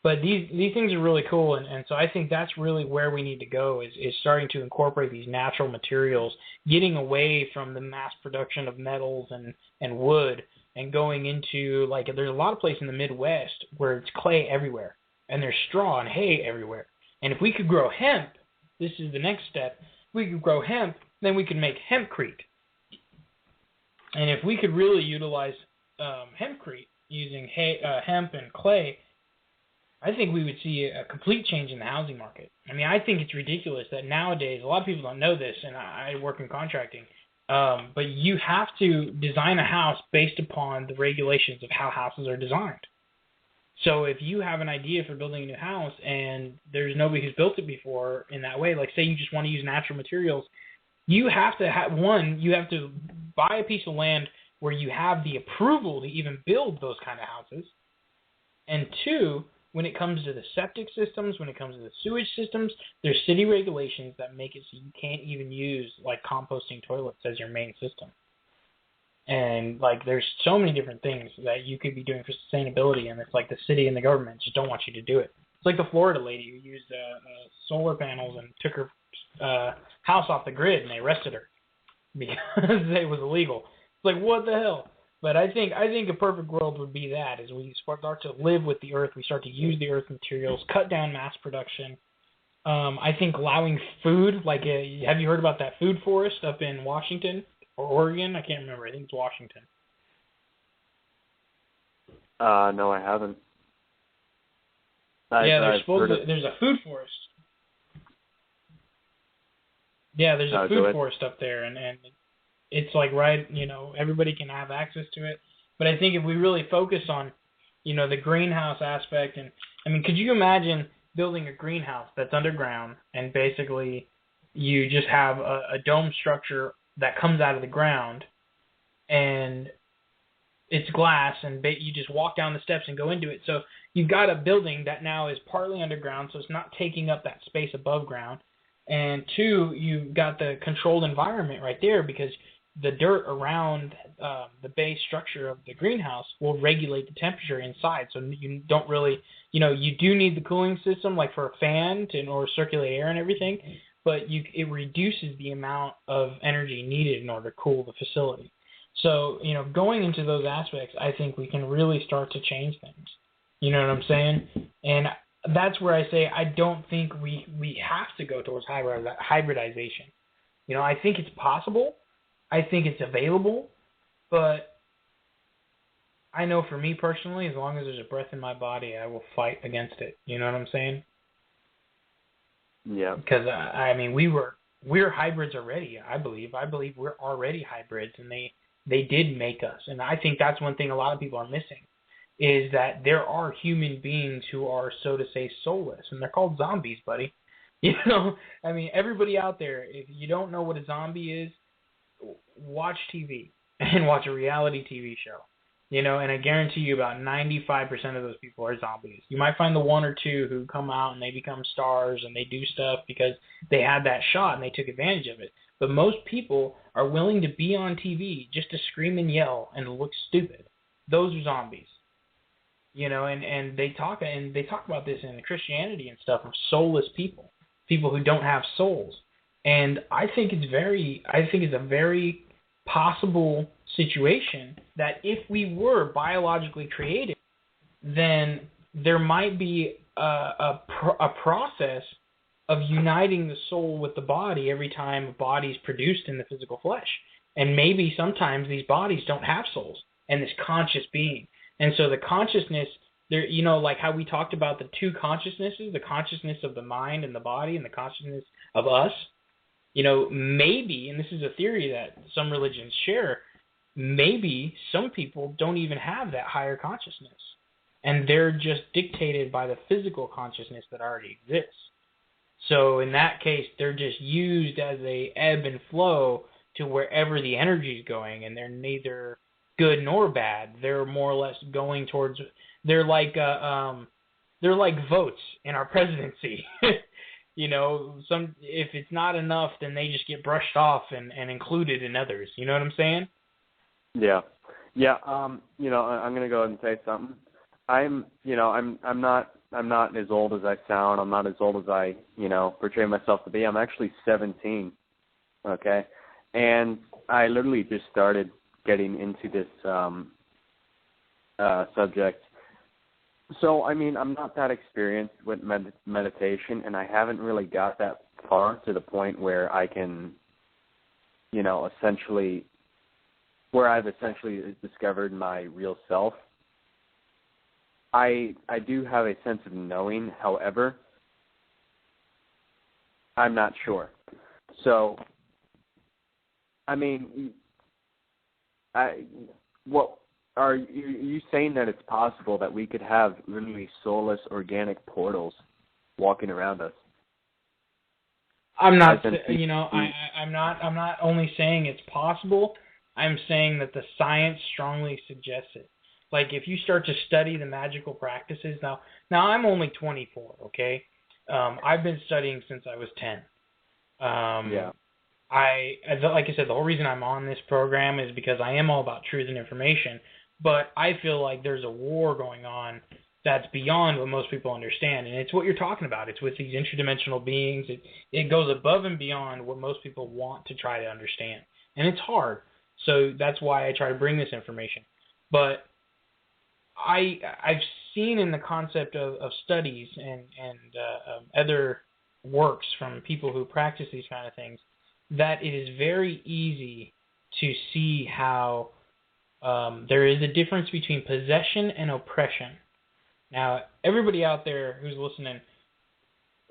But these things are really cool, and so I think that's really where we need to go is starting to incorporate these natural materials, getting away from the mass production of metals and wood, and going into, like, there's a lot of places in the Midwest where it's clay everywhere, and there's straw and hay everywhere. And if we could grow hemp, this is the next step, if we could grow hemp, then we could make hempcrete. And if we could really utilize hempcrete using hemp and clay, I think we would see a complete change in the housing market. I mean, I think it's ridiculous that nowadays, a lot of people don't know this, and I work in contracting, but you have to design a house based upon the regulations of how houses are designed. So if you have an idea for building a new house and there's nobody who's built it before in that way, like say you just want to use natural materials, you have to you have to buy a piece of land where you have the approval to even build those kind of houses. And two, when it comes to the septic systems, when it comes to the sewage systems, there's city regulations that make it so you can't even use like composting toilets as your main system. And like there's so many different things that you could be doing for sustainability, and it's like the city and the government just don't want you to do it. It's like the Florida lady who used solar panels and took her house off the grid, and they arrested her because it was illegal. It's like, what the hell? But I think a perfect world would be that, is we start to live with the earth, we start to use the earth materials, cut down mass production. I think allowing food, like have you heard about that food forest up in Washington or Oregon? I can't remember. I think it's Washington. No, I haven't. There's a food forest. Yeah, there's a food forest up there, and it's like right, everybody can have access to it. But I think if we really focus on, the greenhouse aspect, and I mean, could you imagine building a greenhouse that's underground and basically you just have a dome structure that comes out of the ground and it's glass and you just walk down the steps and go into it. So you've got a building that now is partly underground, so it's not taking up that space above ground. And two, you've got the controlled environment right there because the dirt around the base structure of the greenhouse will regulate the temperature inside. So you don't really, you do need the cooling system like for a fan or circulate air and everything, but it reduces the amount of energy needed in order to cool the facility. So, going into those aspects, I think we can really start to change things. You know what I'm saying? And that's where I say I don't think we have to go towards hybridization. I think it's possible. I think it's available. But I know for me personally, as long as there's a breath in my body, I will fight against it. You know what I'm saying? Yeah. Because, we're hybrids already, I believe. I believe we're already hybrids, and they did make us. And I think that's one thing a lot of people are missing, is that there are human beings who are, so to say, soulless, and they're called zombies, buddy. Everybody out there, if you don't know what a zombie is, watch TV and watch a reality TV show. And I guarantee you about 95% of those people are zombies. You might find the one or two who come out and they become stars and they do stuff because they had that shot and they took advantage of it. But most people are willing to be on TV just to scream and yell and look stupid. Those are zombies. And they talk about this in Christianity and stuff, of soulless people who don't have souls. And I think it's a very possible situation that if we were biologically created, then there might be a process of uniting the soul with the body every time a body is produced in the physical flesh. And maybe sometimes these bodies don't have souls and this conscious being. And so the consciousness, there, like how we talked about the two consciousnesses, the consciousness of the mind and the body and the consciousness of us, maybe, and this is a theory that some religions share, maybe some people don't even have that higher consciousness. And they're just dictated by the physical consciousness that already exists. So in that case, they're just used as a ebb and flow to wherever the energy is going, and they're neither good nor bad. They're more or less going towards. They're like votes in our presidency. If it's not enough, then they just get brushed off and included in others. You know what I'm saying? Yeah. I'm gonna go ahead and say something. I'm not not as old as I sound. I'm not as old as I, portray myself to be. I'm actually 17. Okay, and I literally just started getting into this subject. So, I mean, I'm not that experienced with meditation, and I haven't really got that far to the point where I can, I've essentially discovered my real self. I do have a sense of knowing, however, I'm not sure. So, I mean, what are you saying that it's possible that we could have literally soulless organic portals walking around us? I'm not, I'm not only saying it's possible. I'm saying that the science strongly suggests it. Like, if you start to study the magical practices, now I'm only 24, okay? I've been studying since I was 10. Yeah. Like I said, the whole reason I'm on this program is because I am all about truth and information, but I feel like there's a war going on that's beyond what most people understand, and it's what you're talking about. It's with these interdimensional beings. It goes above and beyond what most people want to try to understand, and it's hard. So that's why I try to bring this information. But I've seen in the concept of studies and other works from people who practice these kind of things that it is very easy to see how there is a difference between possession and oppression. Now, everybody out there who's listening,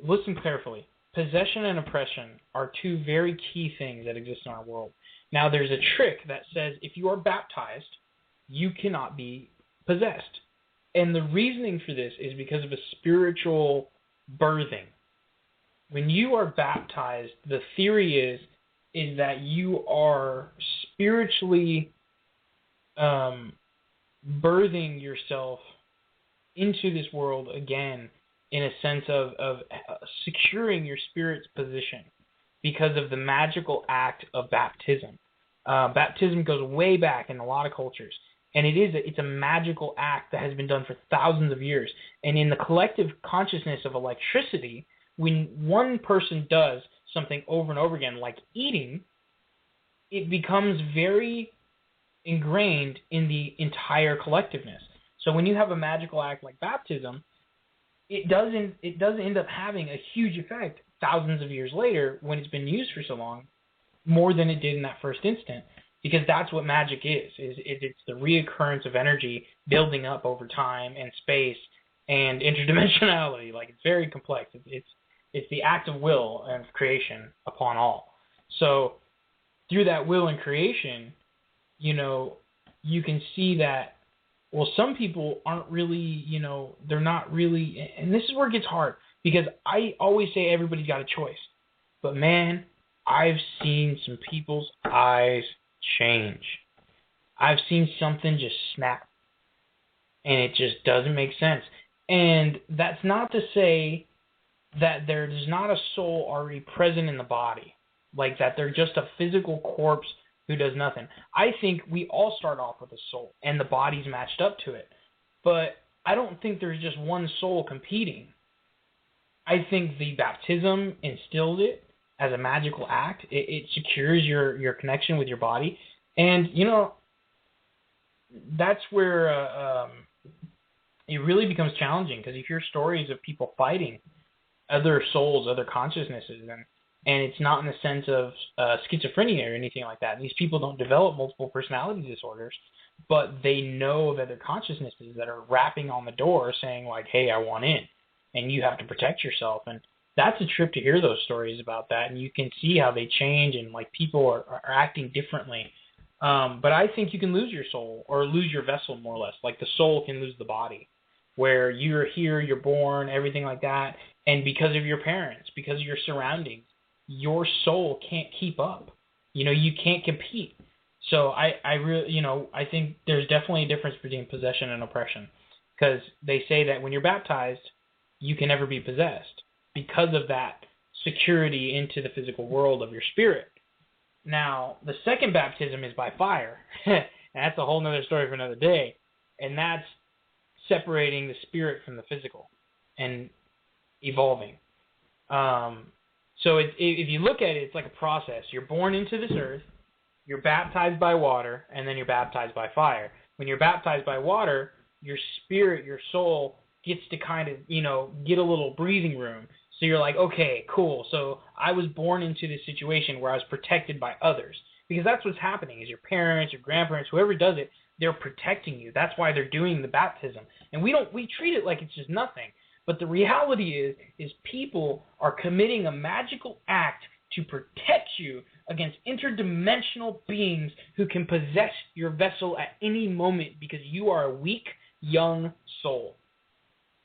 listen carefully. Possession and oppression are two very key things that exist in our world. Now, there's a trick that says if you are baptized, you cannot be possessed. And the reasoning for this is because of a spiritual birthing. When you are baptized, the theory is that you are spiritually birthing yourself into this world again, in a sense of securing your spirit's position because of the magical act of baptism. Baptism goes way back in a lot of cultures, and it's a magical act that has been done for thousands of years. And in the collective consciousness of electricity, when one person does something over and over again, like eating, it becomes very ingrained in the entire collectiveness. So when you have a magical act like baptism, it does end up having a huge effect thousands of years later when it's been used for so long, more than it did in that first instant, because that's what magic is. It's the reoccurrence of energy building up over time and space and interdimensionality. Like, it's very complex. It's the act of will and creation upon all. So through that will and creation, you can see that, well, some people aren't really, they're not really, and this is where it gets hard, because I always say everybody's got a choice. But man, I've seen some people's eyes change. I've seen something just snap, and it just doesn't make sense. And that's not to say that there's not a soul already present in the body, like that they're just a physical corpse who does nothing. I think we all start off with a soul, and the body's matched up to it. But I don't think there's just one soul competing. I think the baptism instills it as a magical act. It secures your connection with your body. And, that's where it really becomes challenging, because you hear stories of people fighting other souls, other consciousnesses, and it's not in the sense of schizophrenia or anything like that. These people don't develop multiple personality disorders, but they know that they're consciousnesses that are rapping on the door saying, like, hey, I want in, and you have to protect yourself. And that's a trip to hear those stories about that, and you can see how they change, and like people are acting differently. But I think you can lose your soul, or lose your vessel, more or less. Like the soul can lose the body, where you're here, you're born, everything like that, and because of your parents, because of your surroundings, your soul can't keep up. You can't compete. So I really, I think there's definitely a difference between possession and oppression, because they say that when you're baptized, you can never be possessed because of that security into the physical world of your spirit. Now, the second baptism is by fire, and that's a whole other story for another day, and that's separating the spirit from the physical. and evolving. So if you look at it, it's like a process. You're born into this earth, you're baptized by water, and then you're baptized by fire. When you're baptized by water, your spirit, your soul gets to kind of, get a little breathing room. So you're like, okay, cool. So I was born into this situation where I was protected by others. Because that's what's happening is your parents, your grandparents, whoever does it, they're protecting you. That's why they're doing the baptism. And we treat it like it's just nothing. But the reality is people are committing a magical act to protect you against interdimensional beings who can possess your vessel at any moment because you are a weak, young soul.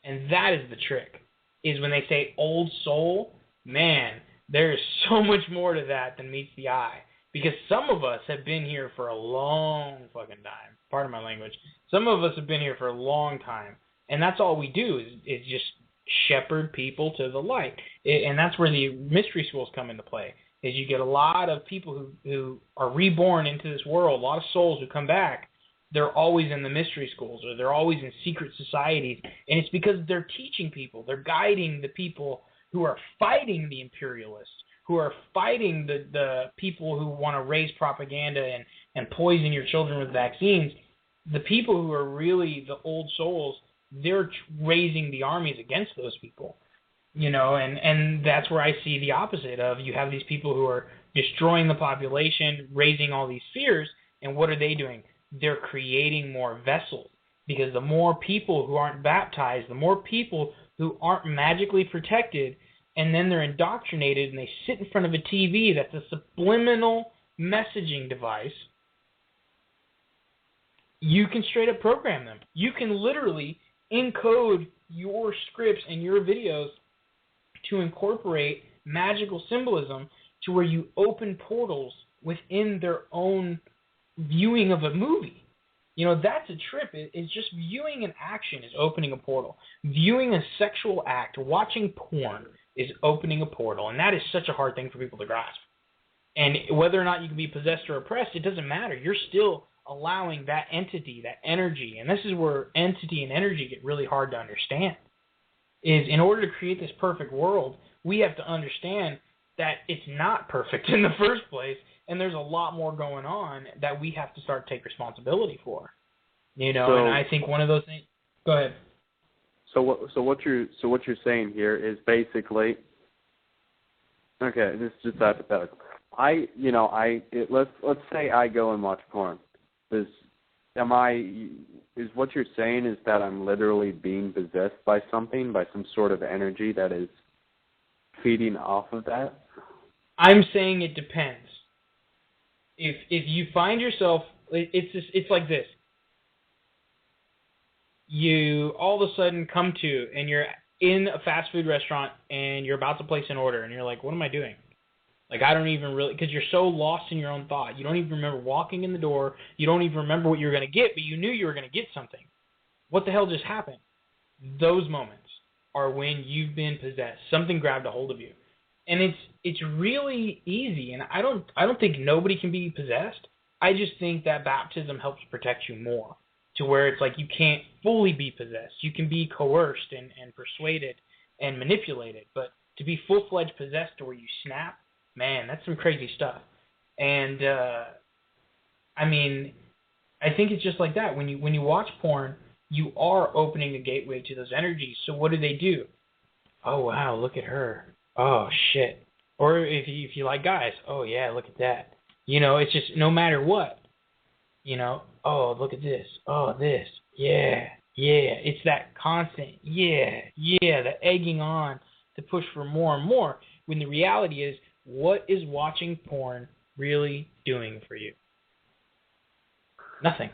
And that is the trick, is when they say old soul, man, there is so much more to that than meets the eye. Because some of us have been here for a long fucking time. Pardon my language. Some of us have been here for a long time. And that's all we do is just shepherd people to the light. And that's where the mystery schools come into play, is you get a lot of people who are reborn into this world, a lot of souls who come back. They're always in the mystery schools, or they're always in secret societies. And it's because they're teaching people. They're guiding the people who are fighting the imperialists, who are fighting the people who want to raise propaganda and poison your children with vaccines. The people who are really the old souls, they're raising the armies against those people, and that's where I see the opposite of, you have these people who are destroying the population, raising all these fears, and what are they doing? They're creating more vessels, because the more people who aren't baptized, the more people who aren't magically protected, and then they're indoctrinated and they sit in front of a TV that's a subliminal messaging device, you can straight up program them. You can literally encode your scripts and your videos to incorporate magical symbolism to where you open portals within their own viewing of a movie. That's a trip. It's just viewing an action is opening a portal. Viewing a sexual act, watching porn is opening a portal. And that is such a hard thing for people to grasp. And whether or not you can be possessed or oppressed, it doesn't matter. You're still allowing that entity, that energy, and this is where entity and energy get really hard to understand, is in order to create this perfect world, we have to understand that it's not perfect in the first place, and there's a lot more going on that we have to start to take responsibility for. And I think one of those things... Go ahead. So what you're saying here is basically... Okay, this is just hypothetical. Let's say I go and watch porn. Is what you're saying is that I'm literally being possessed by something, by some sort of energy that is feeding off of that? I'm saying it depends. If you find yourself, it's like this. You all of a sudden come to, and you're in a fast food restaurant, and you're about to place an order, and you're like, what am I doing? Like, I don't even really, because you're so lost in your own thought. You don't even remember walking in the door. You don't even remember what you were going to get, but you knew you were going to get something. What the hell just happened? Those moments are when you've been possessed. Something grabbed a hold of you. And it's really easy, and I don't think nobody can be possessed. I just think that baptism helps protect you more, to where it's like you can't fully be possessed. You can be coerced and persuaded and manipulated, but to be full-fledged possessed to where you snap, man, that's some crazy stuff. And I think it's just like that. When you watch porn, you are opening a gateway to those energies. So what do? Oh wow, look at her. Oh shit. Or if you like guys, oh yeah, look at that. It's just no matter what. Oh look at this. Oh this. Yeah. It's that constant. Yeah. The egging on to push for more and more. When the reality is, what is watching porn really doing for you? Nothing.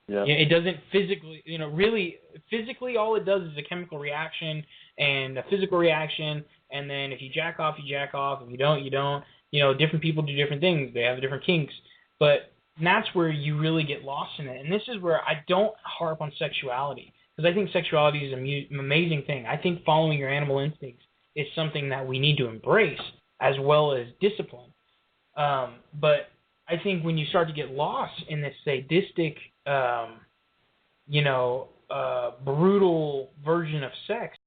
Yeah. It doesn't physically, really physically, all it does is a chemical reaction and a physical reaction. And then if you jack off, you jack off. If you don't, you don't. Different people do different things. They have different kinks. But that's where you really get lost in it. And this is where I don't harp on sexuality, because I think sexuality is an amazing thing. I think following your animal instincts is something that we need to embrace as well as discipline. But I think when you start to get lost in this sadistic, brutal version of sex